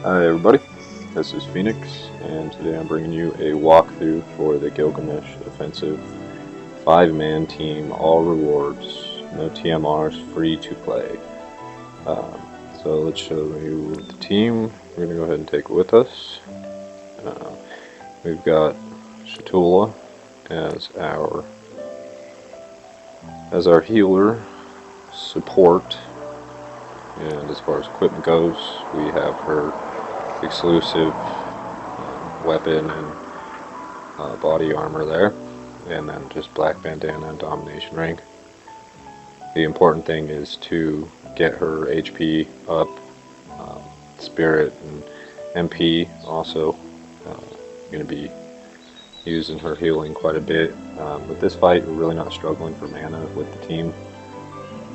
Hi everybody, this is Phoenix, and today I'm bringing you a walkthrough for the Gilgamesh Offensive 5-man team, all rewards, no TMRs, free to play. So let's show you the team. We're going to go ahead and take it with us. We've got Shatula as our healer, support, and as far as equipment goes, we have her exclusive weapon and body armor there, and then just black bandana and domination ring. The important thing is to get her HP up, spirit and MP also. Going to be using her healing quite a bit. With this fight, we're really not struggling for mana with the team,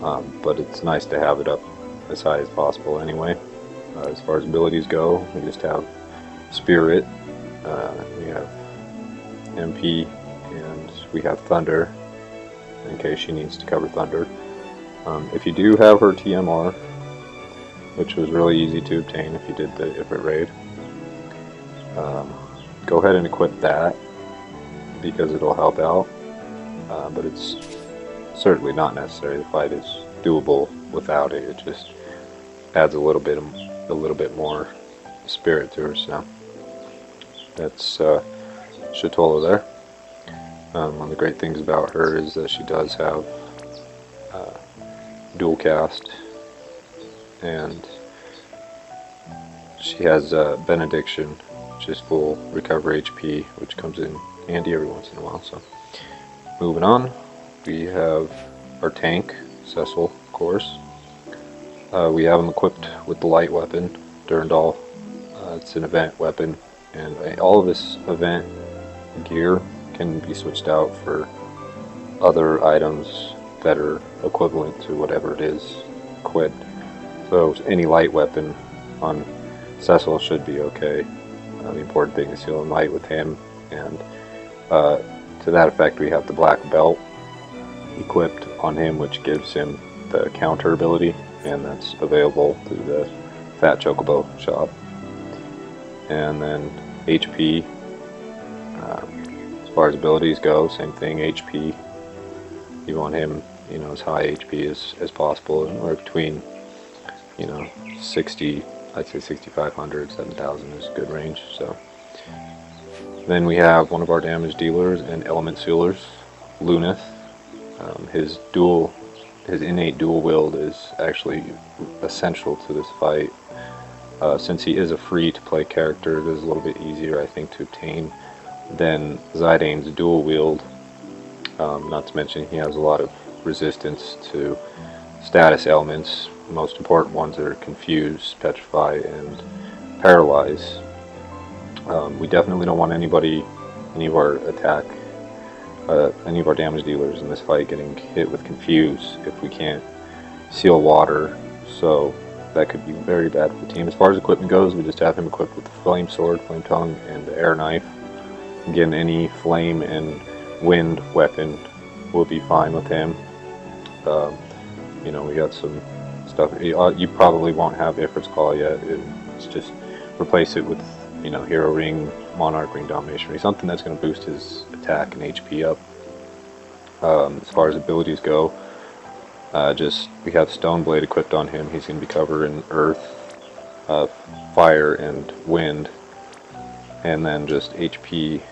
but it's nice to have it up as high as possible anyway. As far as abilities go, we just have Spirit, we have MP, and we have Thunder, in case she needs to cover Thunder. If you do have her TMR, which was really easy to obtain if you did the Ifrit raid, go ahead and equip that, because it'll help out, but it's certainly not necessary. The fight is doable without it. It just adds a little bit more spirit to her. So that's Shatola there. One of the great things about her is that she does have dual cast, and she has Benediction, which is full recover HP, which comes in handy every once in a while. So moving on, we have our tank, Cecil, of course. We have him equipped with the light weapon, Durandal. It's an event weapon, and all of this event gear can be switched out for other items that are equivalent to whatever it is equipped. So any light weapon on Cecil should be okay. The important thing is healing light with him, and to that effect we have the black belt equipped on him, which gives him the counter ability, and that's available through the Fat Chocobo shop. And then HP, as far as abilities go, same thing. HP, you want him, as high HP as possible, or between 60, I'd say 6,500, 7,000 is a good range. So then we have one of our damage dealers and element sealers, Lunith. His innate dual wield is actually essential to this fight. Since he is a free-to-play character, it is a little bit easier, I think, to obtain than Zydane's dual wield. Not to mention he has a lot of resistance to status elements. The most important ones are Confuse, Petrify, and Paralyze. We definitely don't want any of our damage dealers in this fight getting hit with Confuse if we can't seal water, so that could be very bad for the team. As far as equipment goes, we just have him equipped with the Flame Sword, Flame Tongue, and the Air Knife. Again, any flame and wind weapon will be fine with him. We got some stuff. You probably won't have Ifrit's Call yet. It's just replace it with Hero Ring, Monarch Ring, Domination Ring, something that's going to boost his attack and HP up. As far as abilities go, we have Stoneblade equipped on him. He's going to be covered in Earth, Fire, and Wind, and then just HP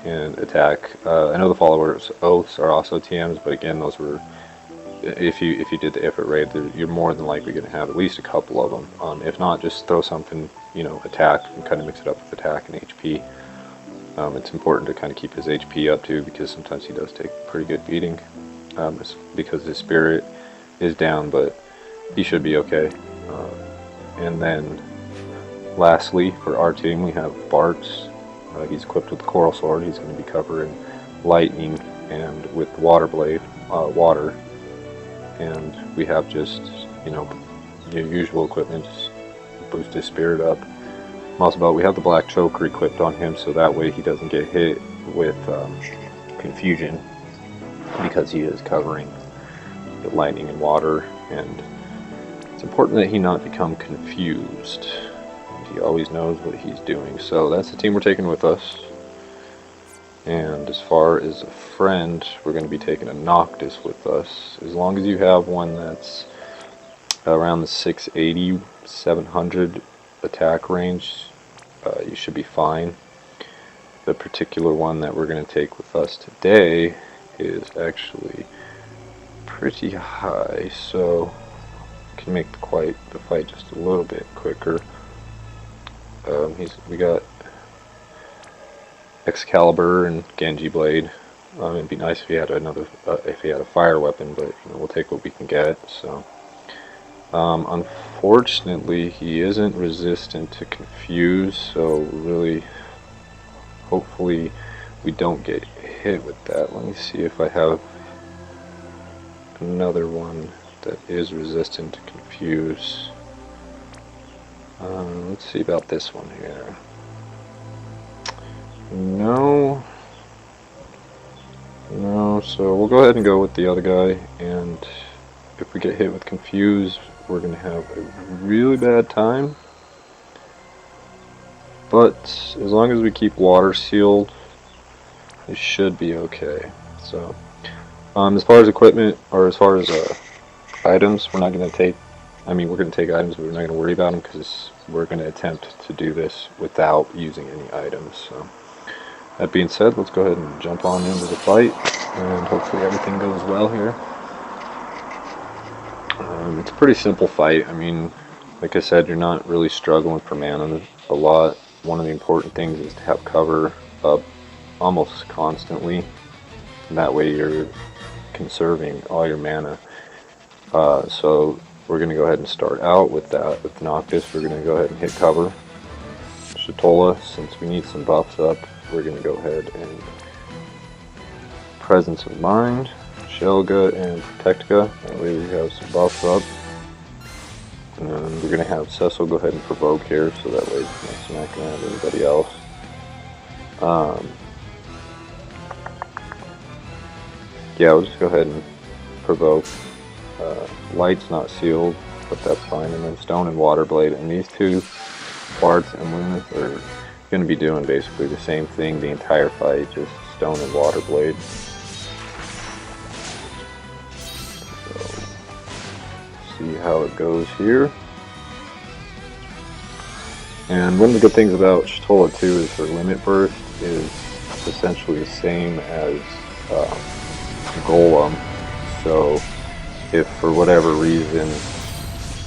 and attack. I know the followers' oaths are also TMs, but again, those were, if you did the Ifrit raid, you're more than likely going to have at least a couple of them. If not, just throw something, attack, and kind of mix it up with attack and HP. It's important to kind of keep his HP up too, because sometimes he does take a pretty good beating, because his spirit is down, but he should be okay. And then lastly, for our team, we have Bartz. He's equipped with the Coral Sword. He's going to be covering lightning, and with the Water Blade, water. And we have just, your usual equipment, just boost his spirit up. Also, we have the Black Choker equipped on him, so that way he doesn't get hit with confusion, because he is covering the lightning and water, and it's important that he not become confused. he always knows what he's doing. So that's the team we're taking with us. And as far as a friend, we're going to be taking a Noctis with us. As long as you have one that's around the 680, 700 attack range, you should be fine. The particular one that we're going to take with us today is actually pretty high, so can make the fight just a little bit quicker. We got Excalibur and Genji Blade. It'd be nice if he had a fire weapon, but we'll take what we can get. So, unfortunately, he isn't resistant to Confuse. So really, hopefully, we don't get hit with that. Let me see if I have another one that is resistant to Confuse. Let's see about this one here. No, so we'll go ahead and go with the other guy, and if we get hit with Confuse, we're going to have a really bad time. But as long as we keep water sealed, it should be okay. So, as far as equipment, or as far as items, we're not going to take, we're going to take items, but we're not going to worry about them, because we're going to attempt to do this without using any items. So, that being said, let's go ahead and jump on into the fight, and hopefully everything goes well here. It's a pretty simple fight. Like I said, you're not really struggling for mana a lot. One of the important things is to have cover up almost constantly, and that way you're conserving all your mana. So we're going to go ahead and start out with that. With Noctis, we're going to go ahead and hit cover. Shatola, since we need some buffs up, we're going to go ahead and Presence of Mind, Shelga, and Protectica. That way we have some buffs up. And we're going to have Cecil go ahead and provoke here, so that way he's not smacking at anybody else. Yeah, we'll just go ahead and provoke. Light's not sealed, but that's fine. And then Stone and Water Blade. And these two parts and Lunas are going to be doing basically the same thing the entire fight, just Stone and Water Blade. So, see how it goes here. And one of the good things about Shatola too is her limit burst is essentially the same as Golem. So if for whatever reason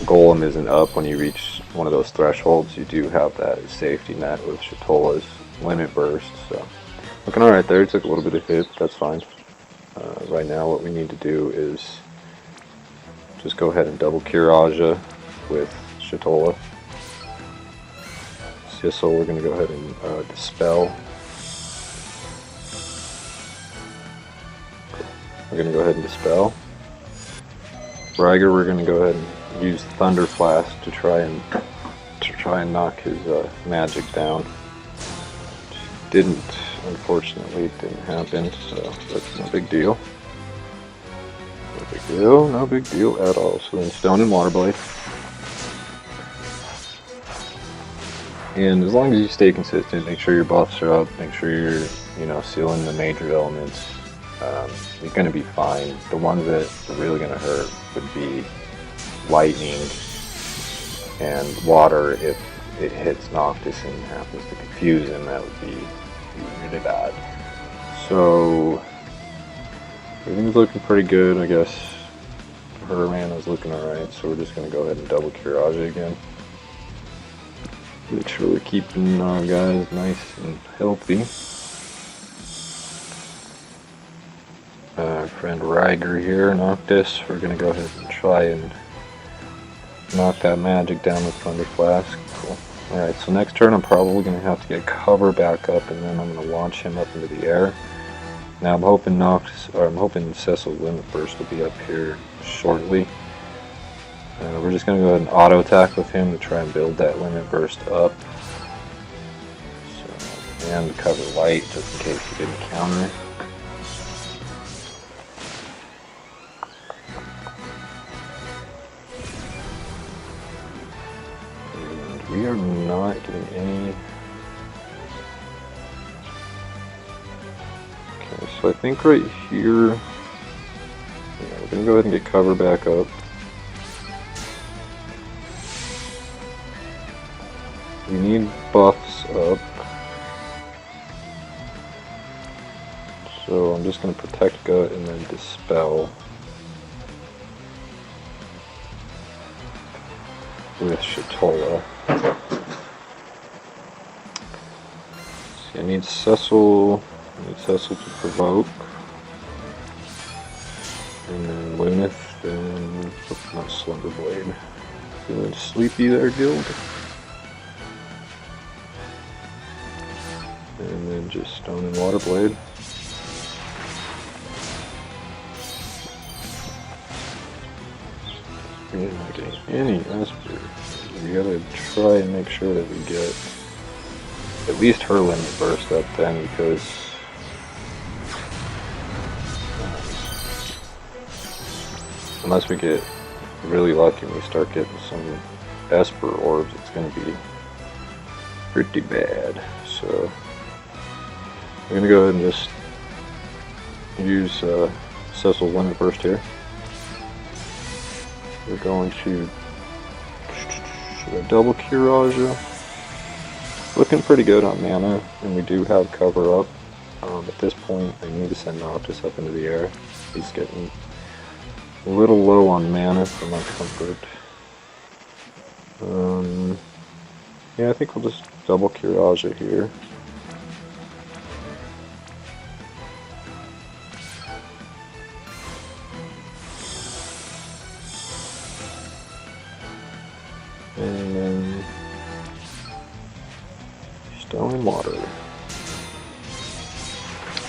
Golem isn't up when you reach one of those thresholds, you do have that safety net with Shatola's limit burst. So looking alright there. It took a little bit of hit, but that's fine. Right now what we need to do is just go ahead and double cure Aja with Shatola. Sissel, we're going to go ahead and dispel. We're going to go ahead and dispel. Riger, we're going to go ahead and use Thunder Flask to try and knock his magic down. Unfortunately, it didn't happen, so that's no big deal. No big deal at all. So then Stone and Water Blade. And as long as you stay consistent, make sure your buffs are up, make sure you're, sealing the major elements, you're going to be fine. The ones that are really going to hurt would be lightning and water. If it hits Noctis and happens to confuse him, that would be really bad. So everything's looking pretty good, I guess. Her mana's looking alright, so we're just going to go ahead and double cure Aja again. Make sure we're keeping our guys nice and healthy. Our friend Riger here, Noctis, we're going to go ahead and try and knock that magic down with Thunder Flask. Cool. Alright, so next turn I'm probably going to have to get cover back up, and then I'm going to launch him up into the air. Now I'm hoping Cecil's Limit Burst will be up here shortly. We're just going to go ahead and auto attack with him to try and build that Limit Burst up. So, and cover light just in case he didn't counter. And We are not getting any. Okay, so I think right here, yeah, we're gonna go ahead and get cover back up. We need buffs up. So I'm just gonna protect gut and then dispel with Shatola. See, I need Cecil. I need Cecil to provoke. And then Lunith, then not Slumberblade. Feeling sleepy there, Guild. And then just Stone and Waterblade. We're not getting any Esper. We gotta try and make sure that we get at least her limit burst up then, because unless we get really lucky and we start getting some Esper orbs, it's gonna be pretty bad. So we're gonna go ahead and just use Cecil's limit burst here. We're going to should I double Kiraja? Looking pretty good on mana, and we do have cover up. At this point, I need to send Noctis up into the air. He's getting a little low on mana for my comfort. Yeah, I think we'll just double Kiraja here. And then Stone and Water.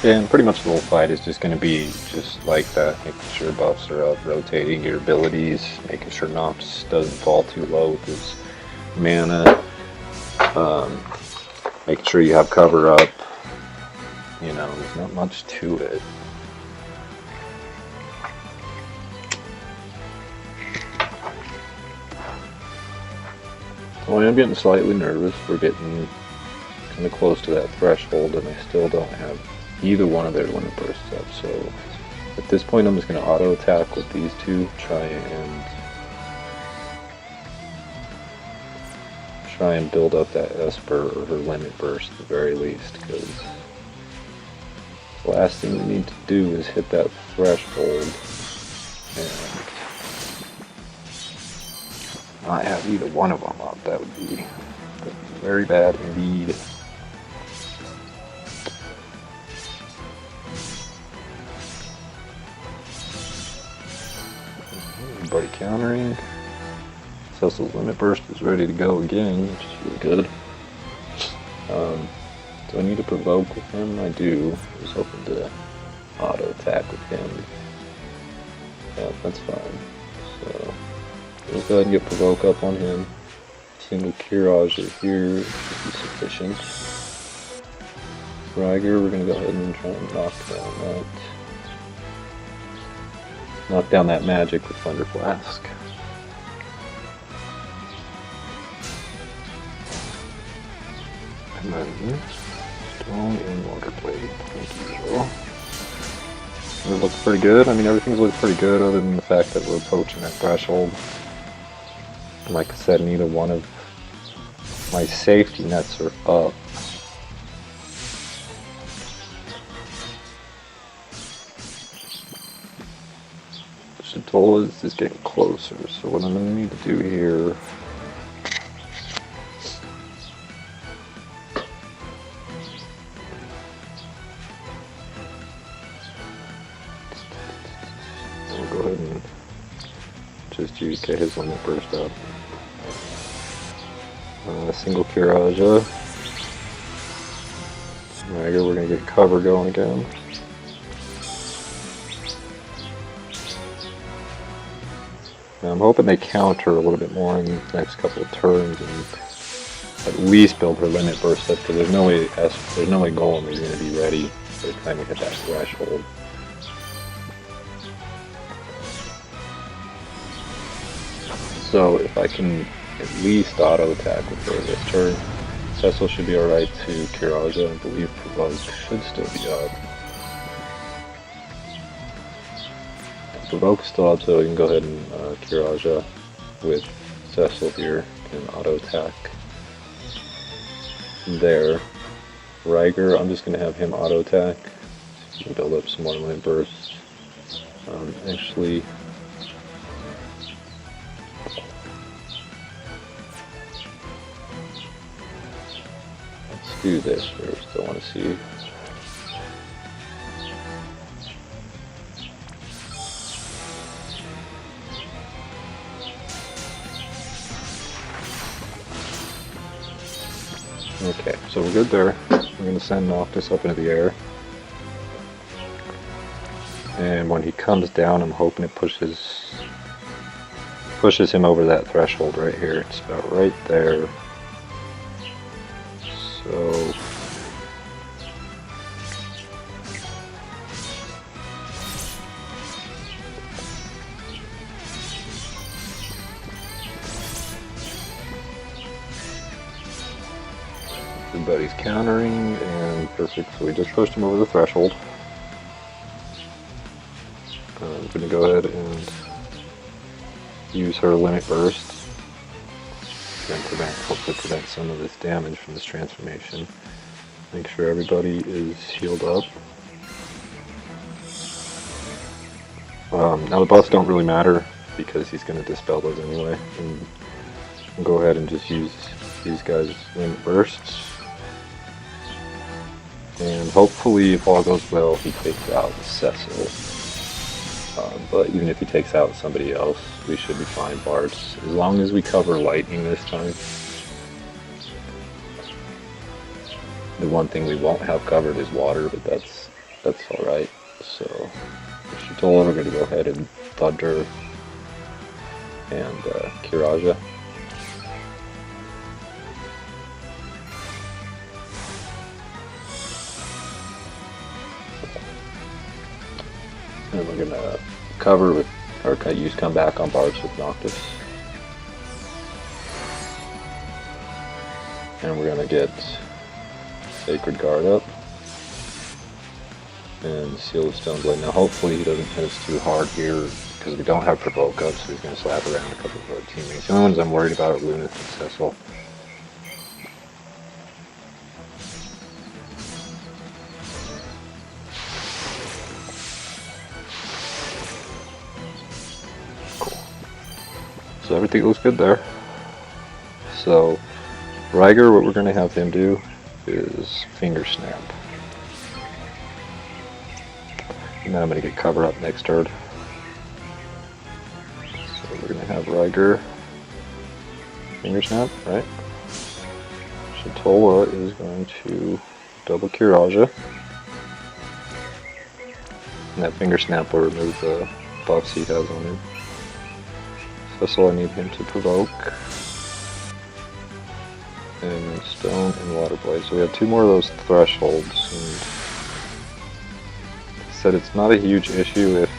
And pretty much the whole fight is just going to be just like that, making sure buffs are up, rotating your abilities, making sure Noctis doesn't fall too low with his mana, making sure you have cover up. You know, there's not much to it. Well, I am getting slightly nervous. We're getting kind of close to that threshold, and I still don't have either one of their limit bursts up. So at this point, I'm just going to auto attack with these two, try and build up that Esper or her limit burst at the very least, because the last thing we need to do is hit that threshold and not have either one of them up. That would be very bad indeed. Everybody countering. Cecil's limit burst is ready to go again, which is really good. Do I need to provoke with him? I do. I was hoping to auto attack with him. Yeah, that's fine. So let's go ahead and get provoke up on him. Single Kiraja here should be sufficient. Riger, we're gonna go ahead and try and knock down that magic with Thunder Flask. And then Stone and Waterblade, like usual. It looks pretty good. I mean, everything's looked pretty good other than the fact that we're approaching that threshold. Like I said, neither one of my safety nets are up. Shatola is just getting closer, so what I'm going to need to do here we'll go ahead and just get his limit burst up. Single Kiraja. Riger, we're going to get cover going again. Now, I'm hoping they counter a little bit more in the next couple of turns and at least build her limit burst up, because there's no way Golem is going to be ready by the time we hit that threshold. So if I can at least auto attack with her this turn. Cecil should be alright to Kiraja, I believe Provoke should still be up. Provoke is still up, so you can go ahead and Kiraja with Cecil here and auto attack there. Riger, I'm just going to have him auto attack. So you can build up some more limit bursts. Actually, let's do this first. I want to see. Okay, so we're good there. We're going to send Noctis up into the air. And when he comes down, I'm hoping it pushes him over that threshold right here. It's about right there. So everybody's countering, and perfect. So we just pushed him over the threshold. I'm going to go ahead and use her limit burst and hopefully prevent some of this damage from this transformation. Make sure everybody is healed up. Now the buffs don't really matter because he's going to dispel those anyway. And we'll go ahead and just use these guys' limit bursts. And hopefully, if all goes well, he takes out Cecil. But even if he takes out somebody else, we should be fine, Bards. As long as we cover lightning this time. The one thing we won't have covered is water, but that's alright. So, Shitola, we're going to go ahead and Thunder and Kiraja. And we're going to cover with, or use comeback on Bards with Noctis. And we're going to get Sacred Guard up. And Seal the Stone Blade. Now hopefully he doesn't hit us too hard here, because we don't have Provoke up, so he's going to slap around a couple of our teammates. The only ones I'm worried about are Lunith and Cecil. So everything looks good there. So Riger, what we're going to have him do is Finger Snap. And then I'm going to get cover up next turn. So we're going to have Riger Finger Snap, right? Shitola is going to double Kiraja. And that Finger Snap will remove the buffs he has on him. So I need him to Provoke. And then Stone and Water Blade. So we have two more of those thresholds. And I said it's not a huge issue if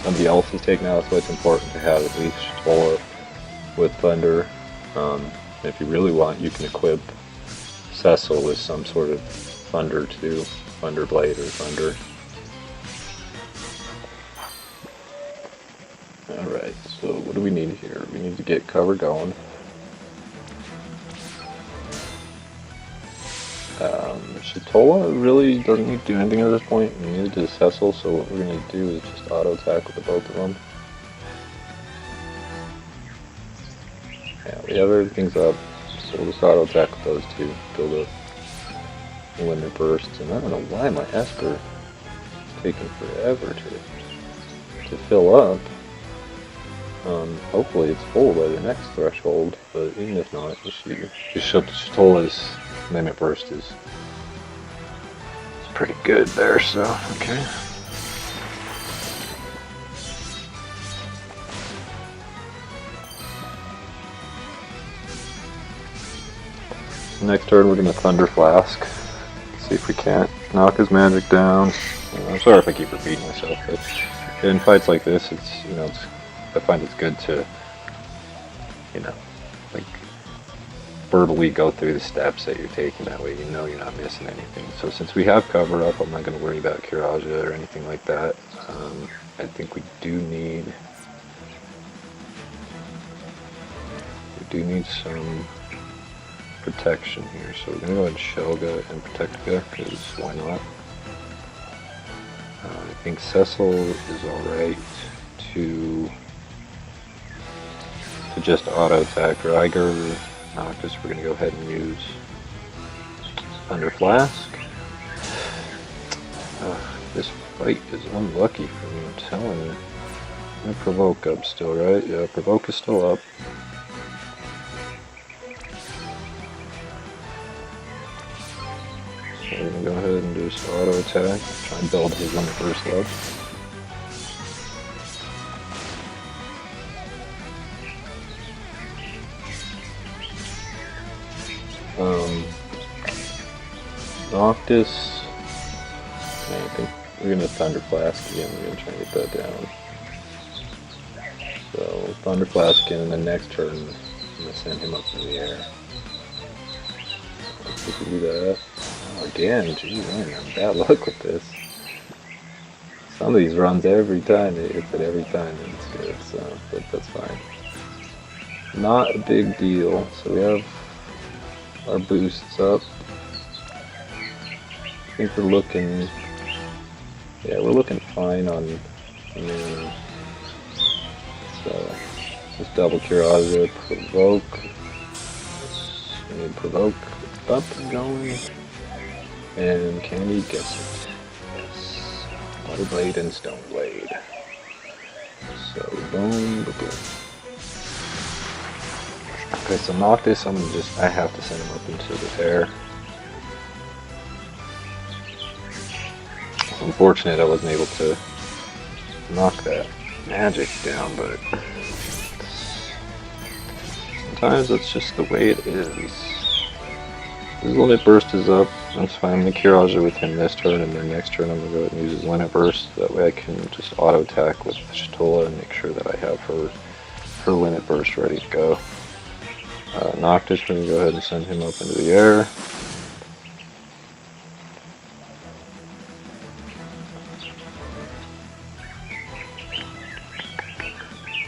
somebody else is taken out, so it's important to have at least Shitola with Thunder. If you really want, you can equip Cecil with some sort of Thunder too. Thunder Blade or Thunder. Alright, so what do we need here? We need to get cover going. Shitola really doesn't need to do anything at this point, and neither does Cecil, so what we're going to do is just auto attack with the both of them. Yeah, we have everything's up, so we'll just auto attack with those two, build up limit bursts, and I don't know why my Esper is taking forever to fill up. Hopefully it's full by the next threshold, but even if not, Shitola's limit burst is pretty good there, so okay. So next turn we're going to Thunder Flask. See if we can't knock his magic down. I'm sorry if I keep repeating myself, but in fights like this, I find it's good to you know, like verbally go through the steps that you're taking. That way you know you're not missing anything. So since we have cover up, I'm not going to worry about Kiraja or anything like that. I think we do need some protection here. So we're going to go ahead and Shelga and Protectica, because why not? I think Cecil is alright to just auto attack Ryger. Noctis, we're going to go ahead and use Thunder Flask. This fight is unlucky for me, I'm telling you. And Provoke up still, right? Yeah, Provoke is still up. So we're going to go ahead and just auto attack, try and build his limit burst up. Noctis, I think we're going to Thunder Flask again, we're going to try and get that down. So Thunder Flask again, and then next turn I'm going to send him up in the air. Let's see if we can do that. Oh, again, geez, man, I'm bad luck with this. Some of these runs every time, it hits it every time, and it's good, so, but that's fine. Not a big deal, so we have our boosts up. I think we're looking, yeah, we're looking fine on mana. So just double Kiraja, Provoke, and Provoke up and going, and can we guess it? Yes, Water Blade and Stone Blade. So boom, boom. Okay, so Noctis, I have to send him up into the air. It's unfortunate I wasn't able to knock that magic down, but sometimes that's just the way it is. His limit burst is up, that's fine. I'm going to Kiraja with him this turn, and then next turn I'm going to go ahead and use his limit burst. That way I can just auto attack with Shatola and make sure that I have her limit burst ready to go. Noctis, we're going to go ahead and send him up into the air.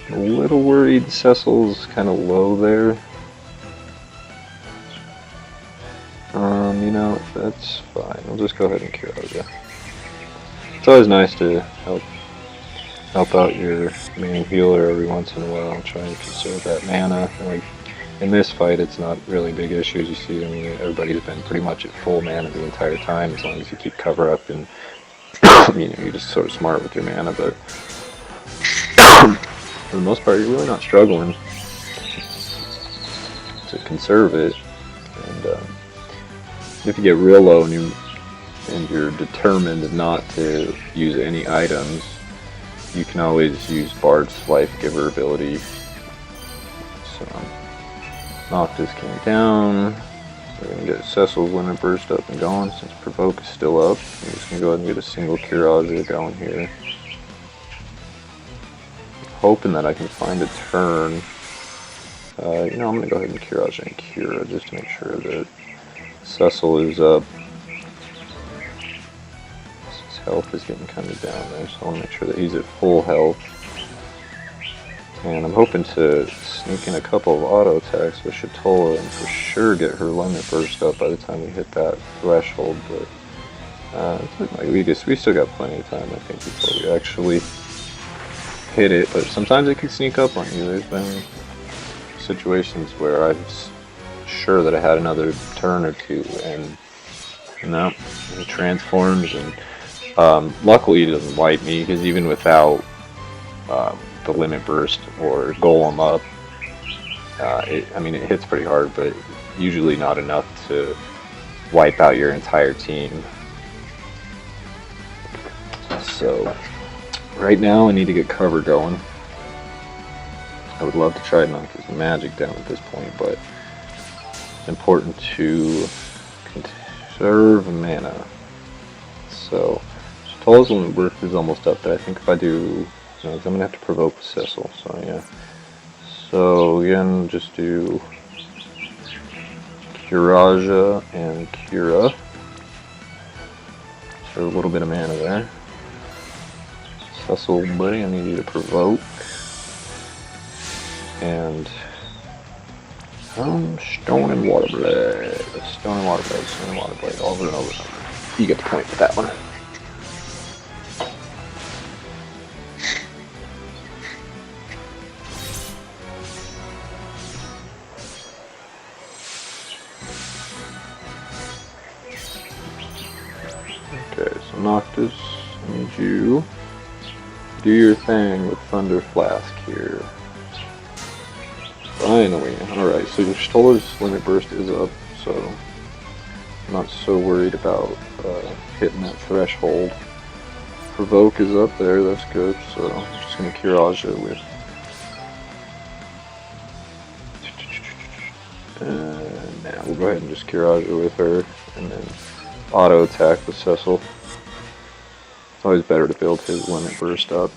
A little worried Cecil's kind of low there. You know, that's fine. I'll just go ahead and Kiraja. It's always nice to help out your main healer every once in a while. Try and conserve that mana. And like in this fight, it's not really big issue. As you see, I mean, everybody's been pretty much at full mana the entire time, as long as you keep cover up and you know, you're just sort of smart with your mana. But for the most part, you're really not struggling to conserve it. And if you get real low and you're determined not to use any items, you can always use Bard's Life Giver ability. So Noctis came down. We're going to get Cecil's Limit Burst up and going since Provoke is still up. I'm just going to go ahead and get a single Kiraja going here. Hoping that I can find a turn. You know, I'm going to go ahead and Kiraja and Kira just to make sure that Cecil is up. His health is getting kind of down there, so I want to make sure that he's at full health. And I'm hoping to sneak in a couple of auto attacks with Shatola and for sure get her limit burst up by the time we hit that threshold. But it's like we still got plenty of time, I think, before we actually hit it. But sometimes it can sneak up on you. There's been situations where I was sure that I had another turn or two, and no, he transforms, and luckily he doesn't wipe me, because even without the limit burst or golem up, I mean, it hits pretty hard, but usually not enough to wipe out your entire team. So right now I need to get cover going. I would love to try to knock his magic down at this point, but it's important to conserve mana. So Shatola's limit burst is almost up, but I think if I do, I'm going to have to provoke with Cecil, so yeah. So again, just do Kiraja and Kira. So a little bit of mana there. Cecil, buddy, I need you to provoke. And Stone and Water Blade. Stone and Water Blade, Stone and Water Blade, over and over and over. You get the point with that one. Okay, so Noctis, I need you to do your thing with Thunder Flask here. Finally, alright, so your Stoller's Limit Burst is up, so I'm not so worried about hitting that threshold. Provoke is up there, that's good, so I'm just going to Kiraja with... Now we'll go ahead and just Kiraja with her, and then auto attack with Cecil. It's always better to build his Limit Burst up.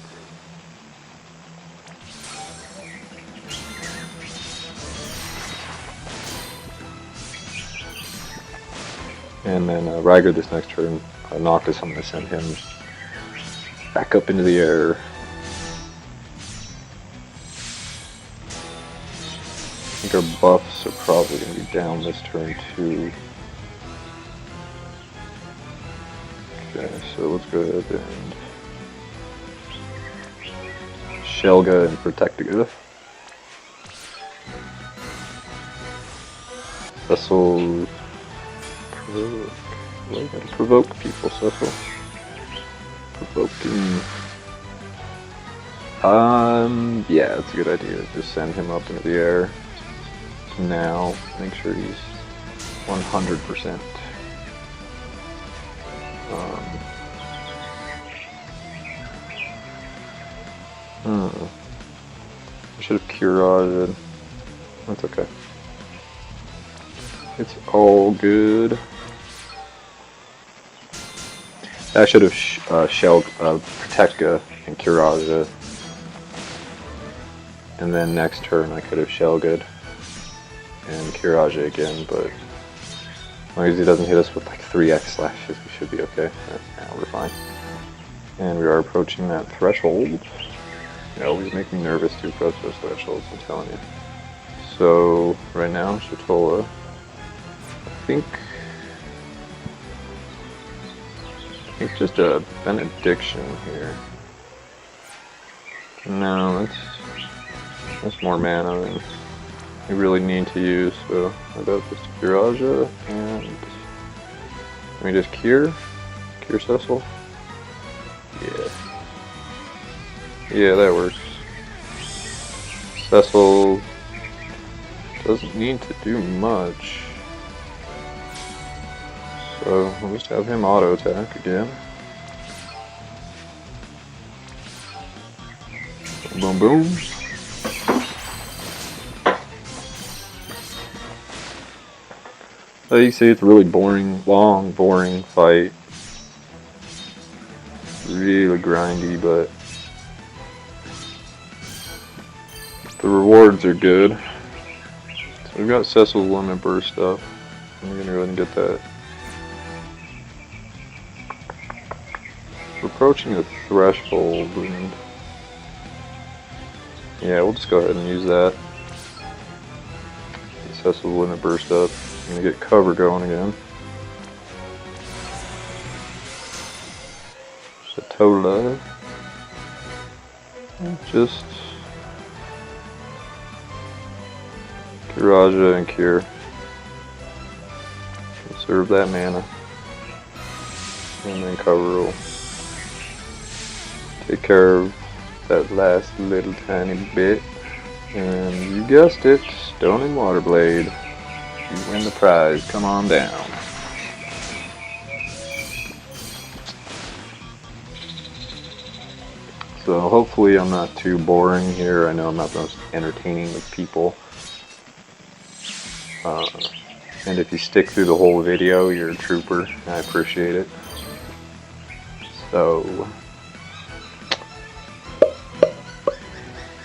And then Ryger this next turn, Noctis, I'm going to send him back up into the air. I think our buffs are probably going to be down this turn too. Okay, so let's go ahead and Shelga and Protectiga. Cecil. Well, gotta provoke people, Cecil. Provoking. Yeah, that's a good idea. Just send him up into the air. Now, make sure he's 100%. I should have Kiraj'd. That's okay. It's all good. I should have shelled Protectka and Kiraja, and then next turn I could have Shelgud and Kiraja again, but as long as he doesn't hit us with like 3x slashes, we should be okay. Now we're fine. And we are approaching that threshold. They always make me nervous to approach those thresholds, I'm telling you. So right now, Shatola, I think just a benediction here. No, that's more mana than we really need to use, so how about just Kiraja and let me just cure Cecil? Yeah, that works. Cecil doesn't need to do much. So we'll just have him auto attack again. Boom boom. So you see it's a really boring, long, boring fight. Really grindy, but the rewards are good. So we've got Cecil's Limit Burst up. I'm gonna go ahead and get that. We're approaching the threshold, and yeah, we'll just go ahead and use that. Get Cecil's Limit Burst up. I'm gonna get cover going again. Shatola. Just Kiraja and Cure. Conserve that mana. And then cover will take care of that last little tiny bit. And you guessed it, Stone and Water Blade. You win the prize, come on down. So hopefully I'm not too boring here. I know I'm not the most entertaining of people. And if you stick through the whole video, you're a trooper. I appreciate it. So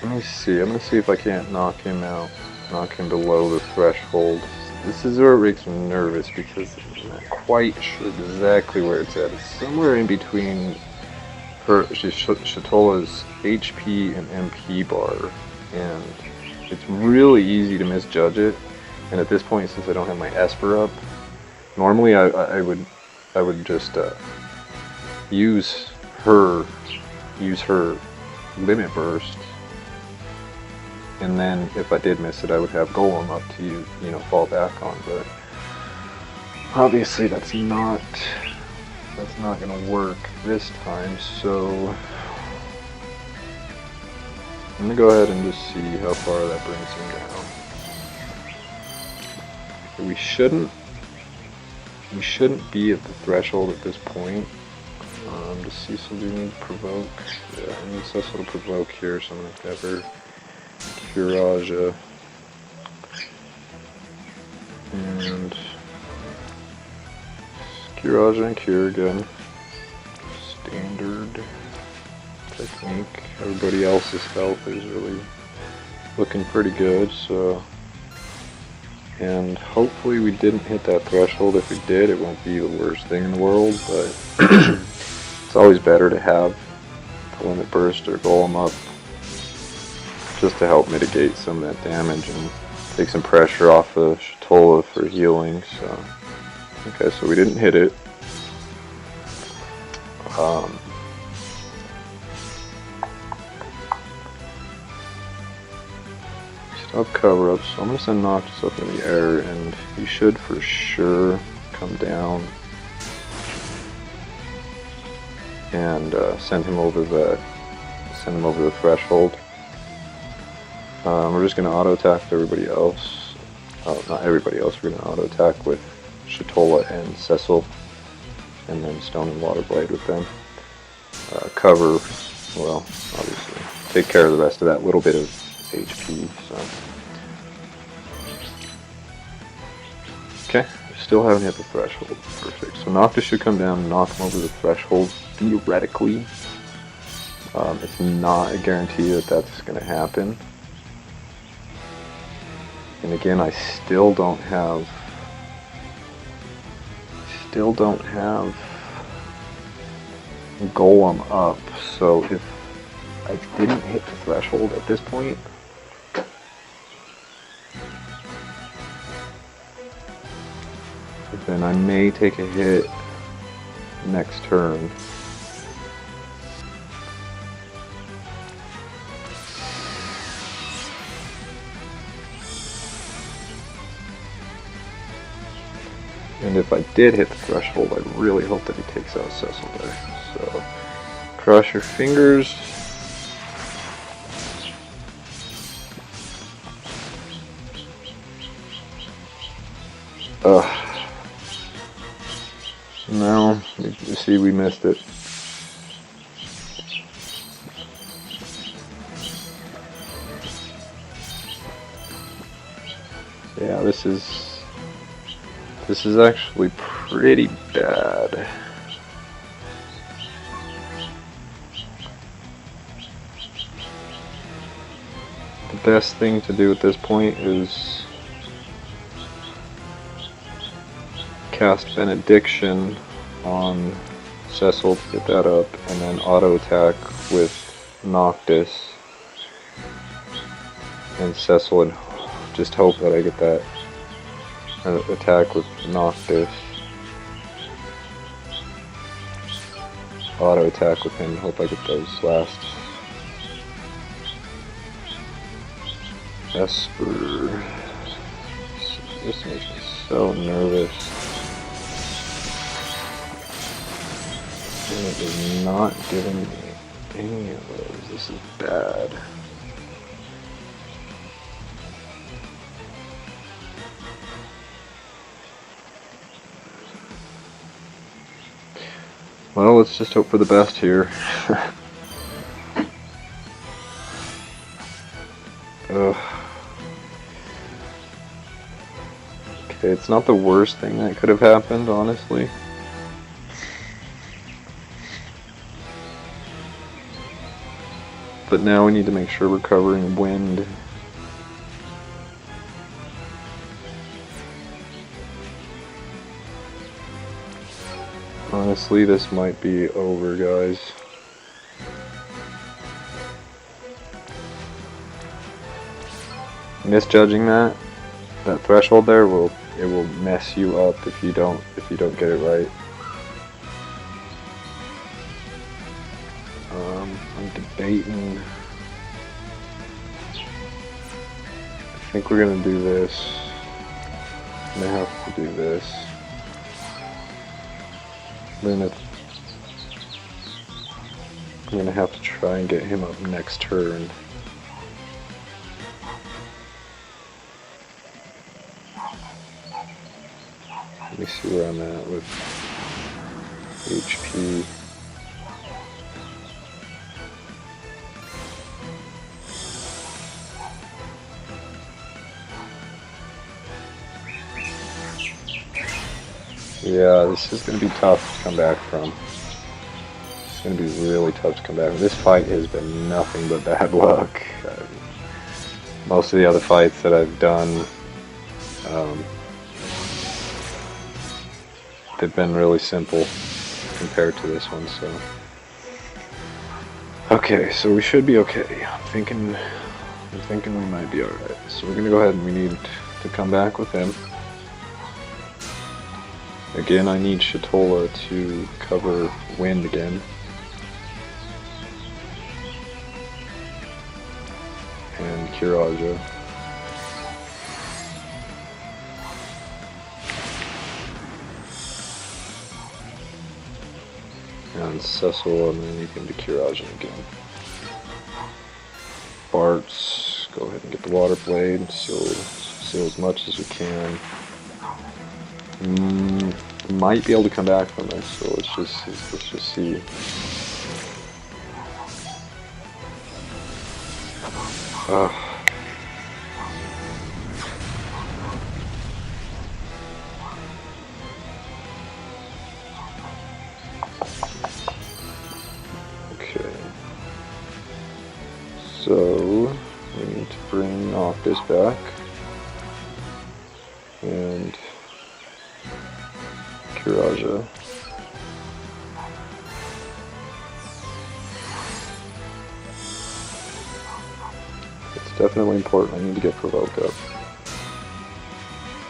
Let me see. I'm gonna see if I can't knock him out, knock him below the threshold. This is where it makes me nervous because I'm not quite sure exactly where it's at. It's somewhere in between Shatola's HP and MP bar, and it's really easy to misjudge it. And at this point, since I don't have my Esper up, normally I would just use her limit burst, and then if I did miss it, I would have Golem up to you know, fall back on. But obviously that's not gonna work this time. So I'm gonna go ahead and just see how far that brings him down. Okay, we shouldn't be at the threshold at this point. Just see, so we need provoke. Yeah, I need Cecil to provoke here, so I'm gonna have her Curaja. And Curaja and Cure again. Standard technique. Everybody else's health is really looking pretty good, so. And hopefully we didn't hit that threshold. If we did, it won't be the worst thing in the world, but it's always better to have the limit burst or golem up just to help mitigate some of that damage and take some pressure off of Shatola for healing. So, okay, so we didn't hit it. Stop cover up, so I'm going to send Noctis up in the air, and he should for sure come down and send him over the threshold. We're just going to auto attack with everybody else. Not everybody else. We're going to auto attack with Shatola and Cecil, and then Stone and Water Blade with them. Cover, well, obviously take care of the rest of that little bit of HP. So okay, still haven't hit the threshold. Perfect. So Noctis should come down and knock him over the threshold. Theoretically, it's not a guarantee that that's going to happen. And again, I still don't have Golem up. So if I didn't hit the threshold at this point, then I may take a hit next turn. And if I did hit the threshold, I really hope that he takes out Cecil there. So, cross your fingers. No, you see, we missed it. Yeah, this is actually pretty bad. The best thing to do at this point is cast Benediction on Cecil to get that up, and then auto attack with Noctis and Cecil, and just hope that I get that attack with Noctis. Auto attack with him, hope I get those last. Esper. This makes me so nervous. And it is not giving me any of those. This is bad. Well, let's just hope for the best here. Ugh. Okay, it's not the worst thing that could have happened, honestly. But now we need to make sure we're covering wind. Honestly, this might be over, guys. Misjudging that threshold there will mess you up if you don't get it right. I'm debating. I think we're gonna do this. I'm gonna have to do this. I'm gonna have to try and get him up next turn. Let me see where I'm at with HP. Yeah, this is going to be tough to come back from. It's going to be really tough to come back from. This fight has been nothing but bad luck. Most of the other fights that I've done, they've been really simple compared to this one, so. Okay, so we should be okay. I'm thinking we might be alright. So we're gonna go ahead and we need to come back with him. Again, I need Shatola to cover wind again. And Kiraja. And Cecil, and then you can do Kiraja again. Bart's, go ahead and get the water blade, seal as much as we can. Might be able to come back from this, so let's just see. Okay. So we need to bring Noctis back. And Kiraja. It's definitely important. I need to get Provoke up.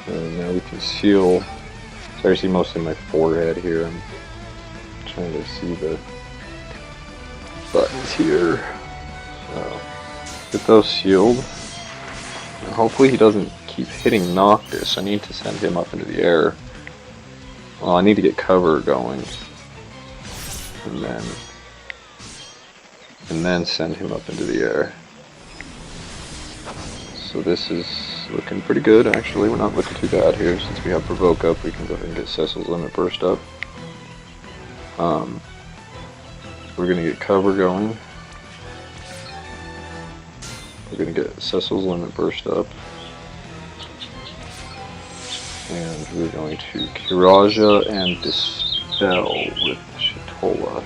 And now we can seal. So I see mostly my forehead here. I'm trying to see the buttons here. So get those sealed. And hopefully he doesn't keep hitting Noctis. I need to send him up into the air. Well, I need to get cover going, and then send him up into the air. So this is looking pretty good, actually. We're not looking too bad here. Since we have Provoke up, we can go ahead and get Cecil's Limit Burst up. We're going to get cover going. We're going to get Cecil's Limit Burst up. And we're going to Kiraja and Dispel with Shatola.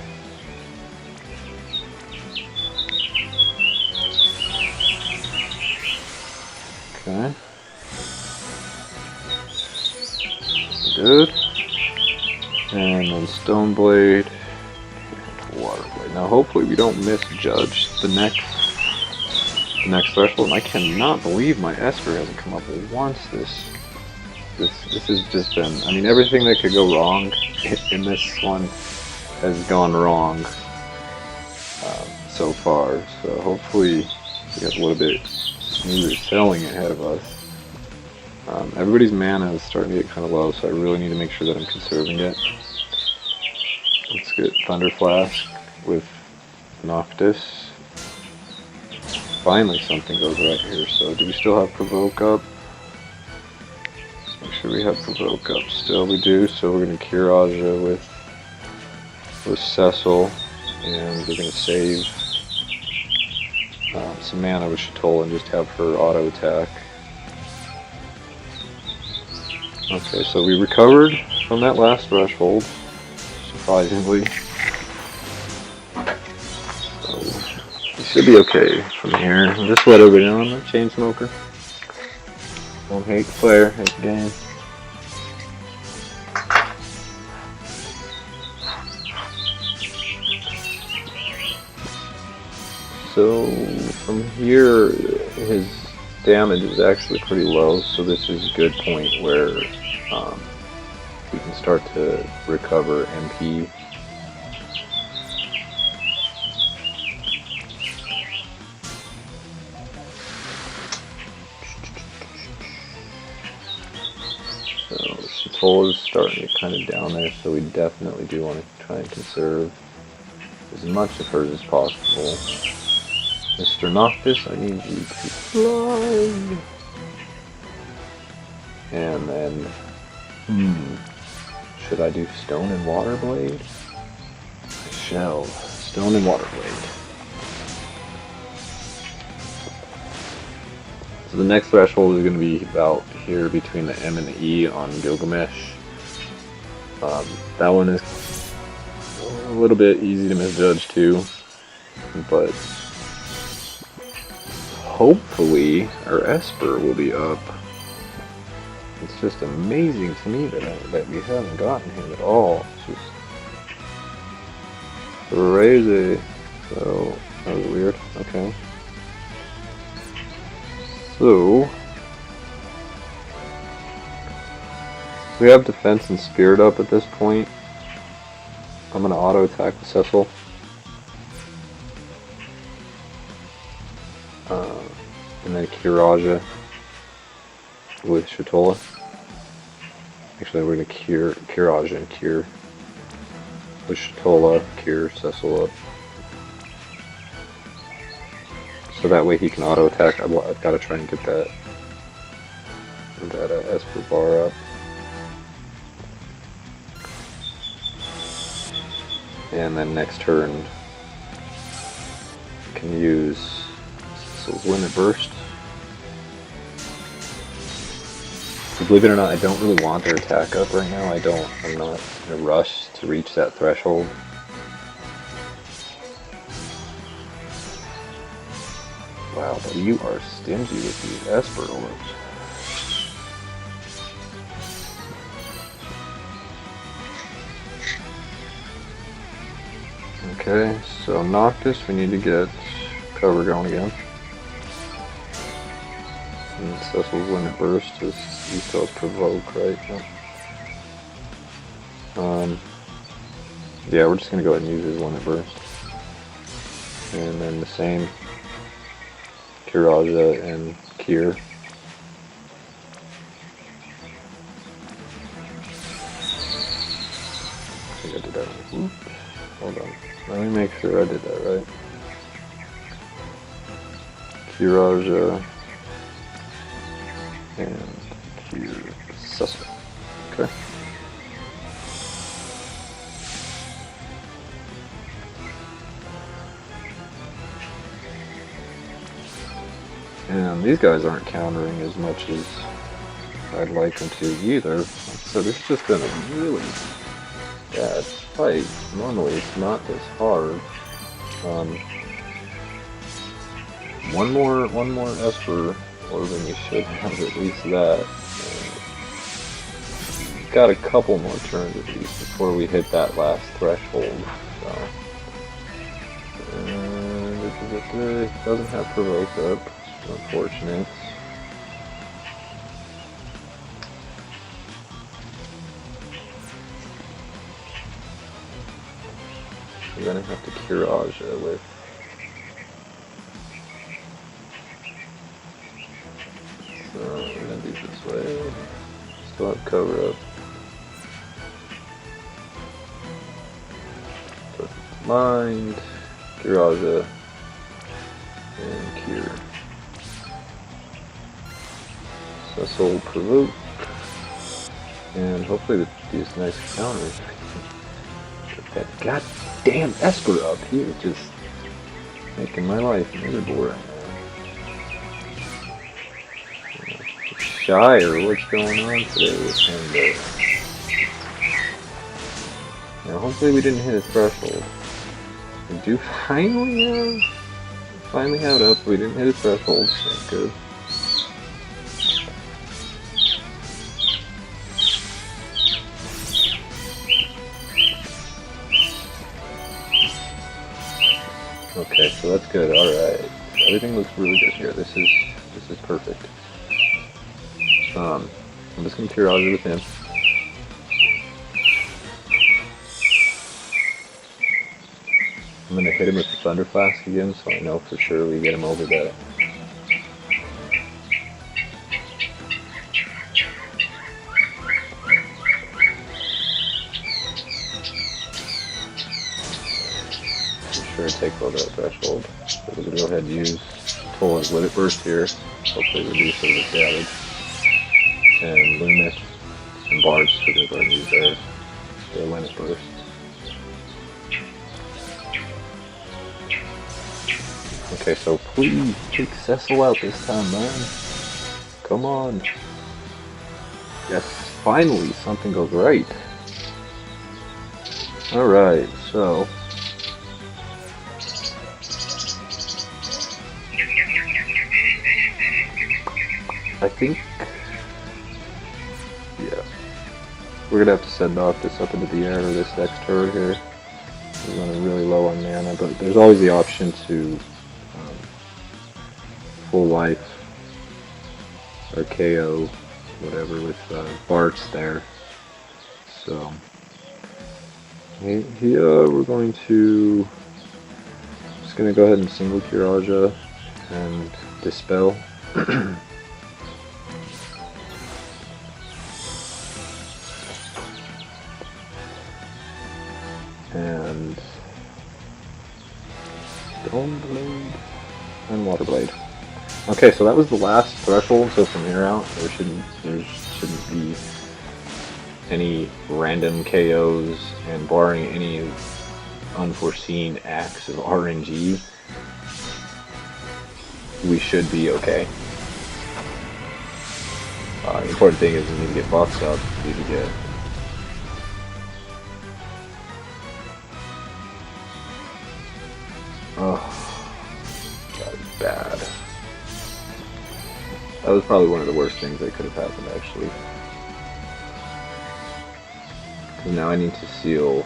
Okay. Good. And then Stoneblade and Waterblade. Now hopefully we don't misjudge the next threshold. And I cannot believe my Esper hasn't come up once this has just been, I mean, everything that could go wrong in this one has gone wrong so far. So hopefully we have a little bit smoother sailing ahead of us. Everybody's mana is starting to get kind of low, so I really need to make sure that I'm conserving it. Let's get Thunder Flash with Noctis. Finally something goes right here. So do we still have Provoke up? Make sure we have Provoke up. Still we do, so we're going to Kiraja with Cecil, and we're going to save some mana with Shatola and just have her auto attack. Okay, so we recovered from that last threshold, surprisingly. So we Should be okay from here. Just let everybody know I'm a chain smoker. Don't hate the player, hate the game. So from here, his damage is actually pretty low, so this is a good point where we can start to recover MP. So Shatola is starting to get kind of down there, so we definitely do want to try and conserve as much of hers as possible. Mr. Noctis, I need you to fly. And then, should I do Stone and Water Blade? I shall. Stone and Water Blade. So the next threshold is going to be about here between the M and the E on Gilgamesh. That one is a little bit easy to misjudge too, but hopefully our Esper will be up. It's just amazing to me that we haven't gotten him at all. It's just crazy. So that was weird. Okay. So we have defense and spirit up at this point. I'm gonna auto attack with Cecil. And then Kiraja with Shatola. Actually, we're gonna cure Kiraja and cure with Shatola, cure Cecil up. So that way he can auto attack. I've got to try and get that Esper bar up. And then next turn, can use Cecil's Limit Burst. So believe it or not, I don't really want their attack up right now. I'm not in a rush to reach that threshold. Wow, but you are stingy with these Esper orbs. Okay, so Noctis, we need to get cover going again. And Cecil's Limit Burst is, you still have Provoke, right? Yep. Yeah, we're just gonna go ahead and use his Limit Burst. And then the same Kiraja and Kier. I think I did that one. Oops. Hold on. Let me make sure I did that right. Kiraja and Kier Cecil. Okay. And these guys aren't countering as much as I'd like them to either. So this has just been a really bad fight. Normally it's not this hard. One more Esper orb and we should have at least that. Got a couple more turns at least before we hit that last threshold. So it doesn't have Provoke up. Unfortunate. We're gonna have to Kiraja with so we're gonna do it this way. Still have cover up. Perfect Mind, Kiraja, and Cure. Cecil Provoke, and hopefully these nice counters. Get that goddamn Esper up here, just making my life miserable right now. Shy, or what's going on today with him? Now, hopefully we didn't hit his threshold. We do finally have finally have it up. We didn't hit a threshold. That's good. Okay, so that's good. Alright. Everything looks really good here. This is perfect. I'm just gonna Tirage with him. I'm gonna hit him with the Thunder Flask again, so I know for sure we get him over that. For sure take over that threshold. So we're gonna go ahead and use Toll's Limit Burst here. Hopefully reduce some of the damage. And Lumis and Bards, so we're gonna go ahead and use their Limit Burst. Okay, so please take Cecil out this time, man. Come on. Yes, finally something goes right. Alright, so I think, yeah, we're gonna have to send Noctis up into the air to this next turn here. We're running really low on mana, but there's always the option to full life or KO, whatever, with Bart's there. So here we're going to just gonna go ahead and single Kiraja and Dispel. And Stone Blade and Water Blade. Okay, so that was the last threshold, so from here out there shouldn't be any random KOs, and barring any unforeseen acts of RNG, we should be okay. The important thing is we need to get buffs up, we need to get that was bad. That was probably one of the worst things that could have happened, actually. Because now I need to seal.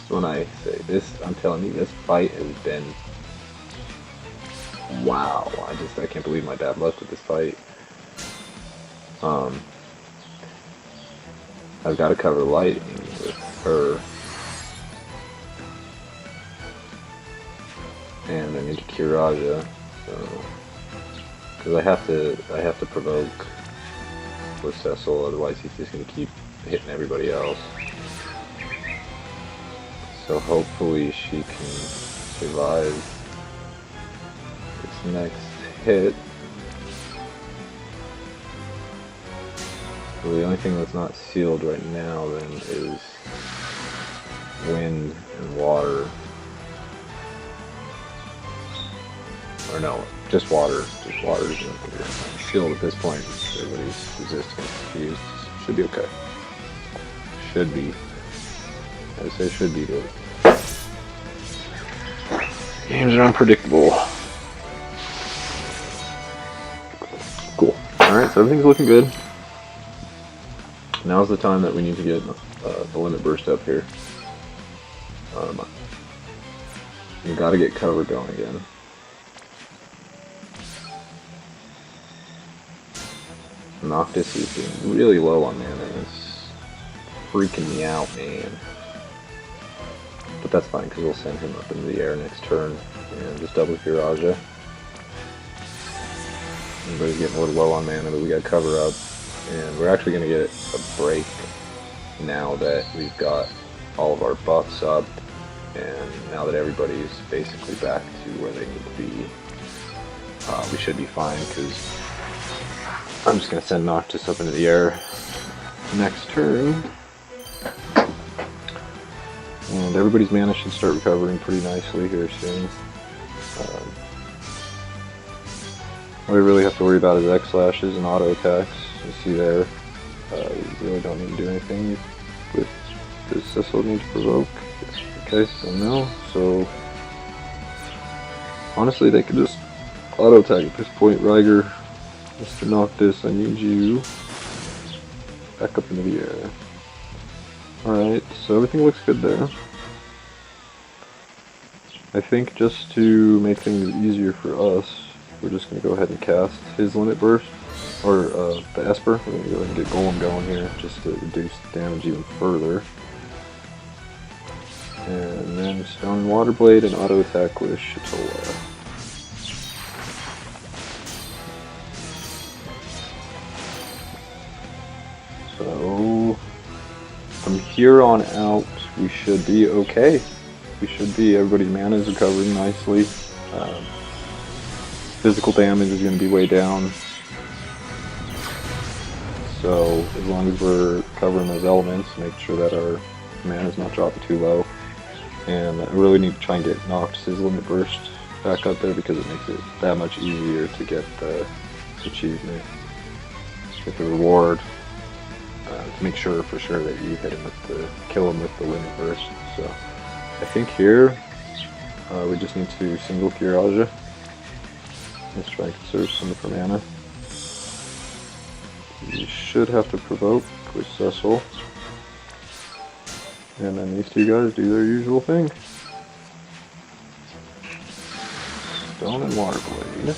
When I say this, I'm telling you, this fight has been. Wow! I can't believe my bad luck with this fight. I've got to cover lightning with her. And I need to Kiraja, so because I have to provoke with Cecil, otherwise he's just gonna keep hitting everybody else. So hopefully she can survive this next hit. So the only thing that's not sealed right now then is wind and water. Or no, just water. Just water is sealed at this point. Everybody's resisting confused. Should be okay. Should be. I say should be good. Games are unpredictable. Cool. Alright, so everything's looking good. Now's the time that we need to get the limit burst up here. We gotta get cover going again. Noctis is being really low on mana. It's freaking me out, man. But that's fine, because we'll send him up into the air next turn. And just double Kiraja. Everybody's getting a little low on mana, but we got cover up. And we're actually going to get a break now that we've got all of our buffs up. And now that everybody's basically back to where they need to be, we should be fine, because I'm just going to send Noctis up into the air next turn. And everybody's mana should start recovering pretty nicely here soon. All we really have to worry about is X-Slashes and auto attacks. You see there, we really don't need to do anything with. Does Cecil need to provoke? Okay, so no. So Honestly, they could just auto attack at this point. Riger, Mr. Noctis, I need you back up into the air. Alright, so everything looks good there. I think just to make things easier for us, we're just going to go ahead and cast his Limit Burst, or the Esper. We're going to go ahead and get Golem going here, just to reduce damage even further. And then Stone and Water Blade and auto attack with Shatola. So from here on out, we should be okay. Everybody's mana is recovering nicely. Physical damage is going to be way down. So as long as we're covering those elements, make sure that our mana is not dropping too low. And I really need to try and get Noctis' Limit Burst back up there because it makes it that much easier to get the achievement, get the reward, to make sure for sure that you hit him with the, kill him with the Limit Burst. So I think here we just need to single Kiraja. Let's try and conserve some of her mana. You should have to provoke with Cecil. And then these two guys do their usual thing. Stone and Water Blade.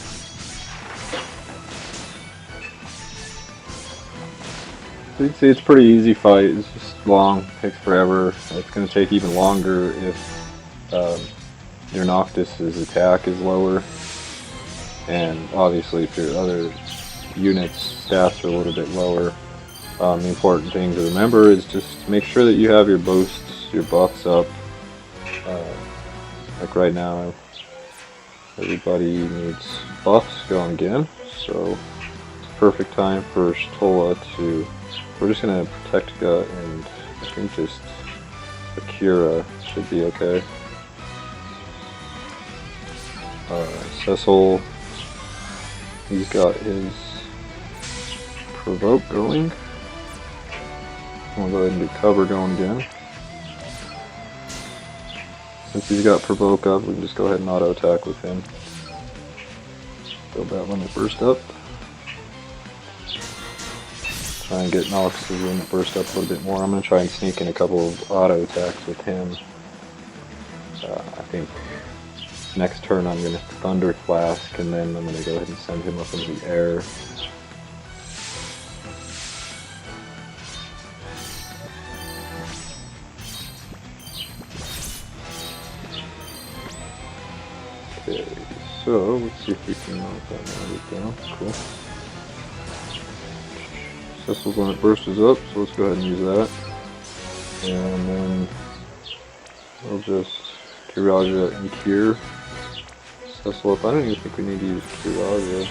So you can see it's a pretty easy fight. It's just long, takes forever. It's going to take even longer if your Noctis' attack is lower. And obviously if your other units' stats are a little bit lower. The important thing to remember is just make sure that you have your boosts, your buffs up. Like right now, everybody needs buffs going again, so it's a perfect time for Shatola to... We're just going to protect Gut, and I think just Akira should be okay. Cecil, he's got his Provoke going. We'll go ahead and get cover going again. Since he's got Provoke up, we can just go ahead and auto attack with him. Build that Limit Burst up. Try and get Noctis' Limit Burst up a little bit more. I'm going to try and sneak in a couple of auto attacks with him. I think next turn I'm going to Thunder Flask, and then I'm going to go ahead and send him up into the air. Okay, so let's see if we can knock that magic down. Cool. Cecil's Limit Burst is up, so let's go ahead and use that. And then we'll just Kiraja and Cure Cecil up. I don't even think we need to use Kiraja.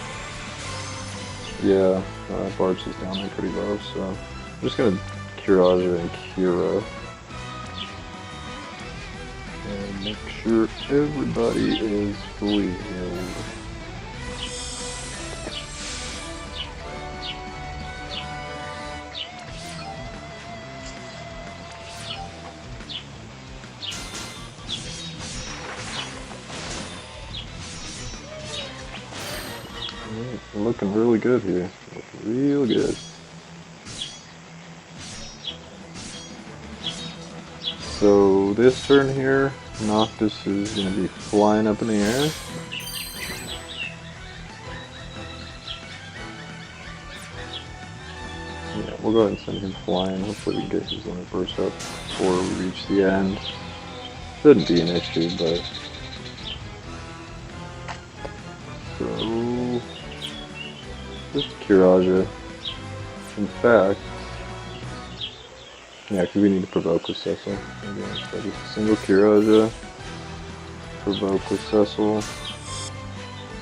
Yeah, Bards is down there pretty low, so I'm just going to Kiraja and Kira. And make sure everybody is fully healed. We're looking really good here. Looking real good. So this turn here, Noctis is going to be flying up in the air. Yeah, we'll go ahead and send him flying. Hopefully we can get his Limit Burst up before we reach the end. Shouldn't be an issue, but... So... just Kiraja. In fact... yeah, because we need to provoke with Cecil. Again, so just a single Kiraja, provoke with Cecil,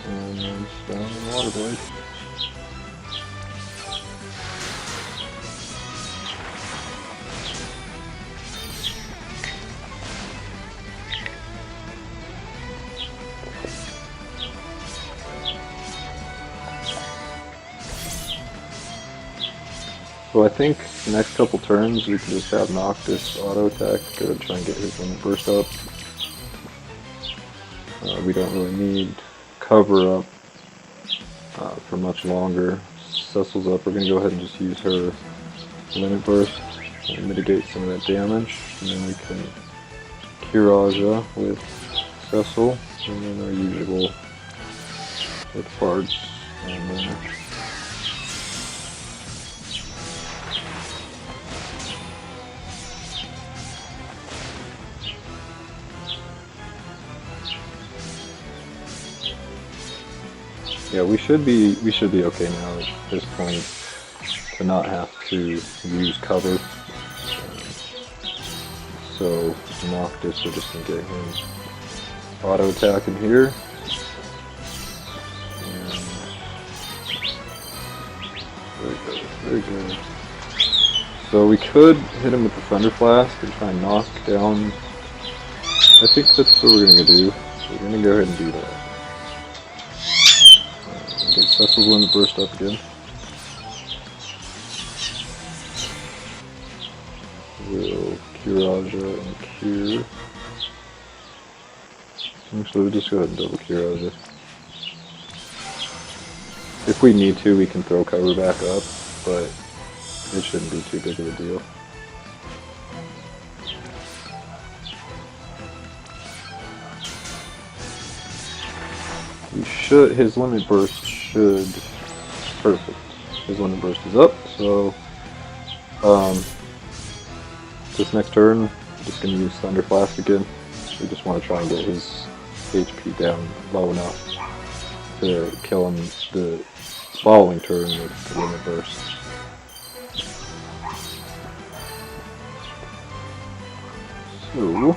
and then Stone and Water Blade. So I think the next couple turns we can just have Noctis auto attack, go and try and get his Limit Burst up. We don't really need cover up for much longer. Cecil's up. We're going to go ahead and just use her limit burst and mitigate some of that damage, and then we can Kiraja with Cecil, and then our usual with Bards and then yeah, we should be okay now at this point to not have to use cover. So Noctis, we're just gonna get him auto attack in here. And very good. So we could hit him with the Thunder Flask and try and knock down. I think that's what we're gonna do. So we're gonna go ahead and do that. Get Cecil's Limit Burst up again. We'll Kiraja and Cure. Actually, we'll just go ahead and double Kiraja. If we need to, we can throw cover back up, but it shouldn't be too big of a deal. We should, his Limit Burst should, perfect. His Limit Burst is up, so this next turn, I'm just going to use Thunder Flask again. We just want to try and get his HP down low enough to kill him the following turn with the Limit Burst. So,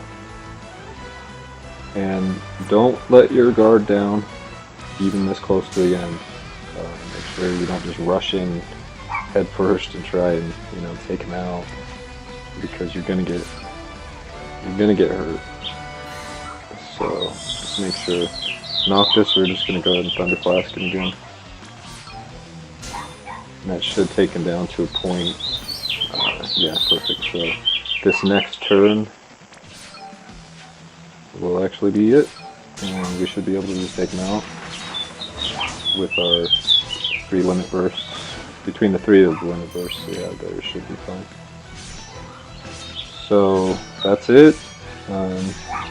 and don't let your guard down even this close to the end. Make sure you don't just rush in head first and try and, you know, take him out, because you're gonna get hurt. So just make sure. Noctis, we're just gonna go ahead and Thunder Flask him again. And that should take him down to a point. Yeah, perfect. So this next turn will actually be it, and we should be able to just take him out with our 3 Limit Bursts. Between the 3 of the Limit Bursts we have there, should be fine. So that's it.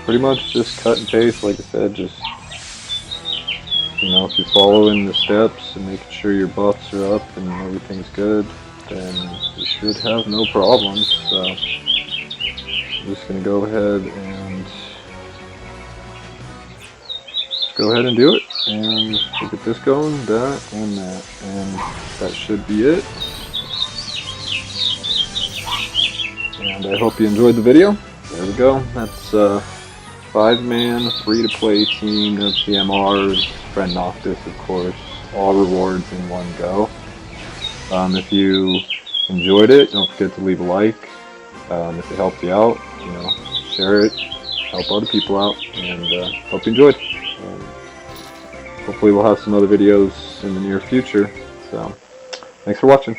Pretty much just cut and paste, like I said. Just, you know, if you're following the steps and making sure your buffs are up and everything's good, then you should have no problems. So I'm just gonna go ahead and do it, and we'll get this going, that, and that should be it. And I hope you enjoyed the video. There we go. That's 5-man, free-to-play team of TMRs, friend Noctis, of course, all rewards in one go. If you enjoyed it, don't forget to leave a like. If it helped you out, you know, share it, help other people out, and hope you enjoyed. Hopefully we'll have some other videos in the near future. So, thanks for watching.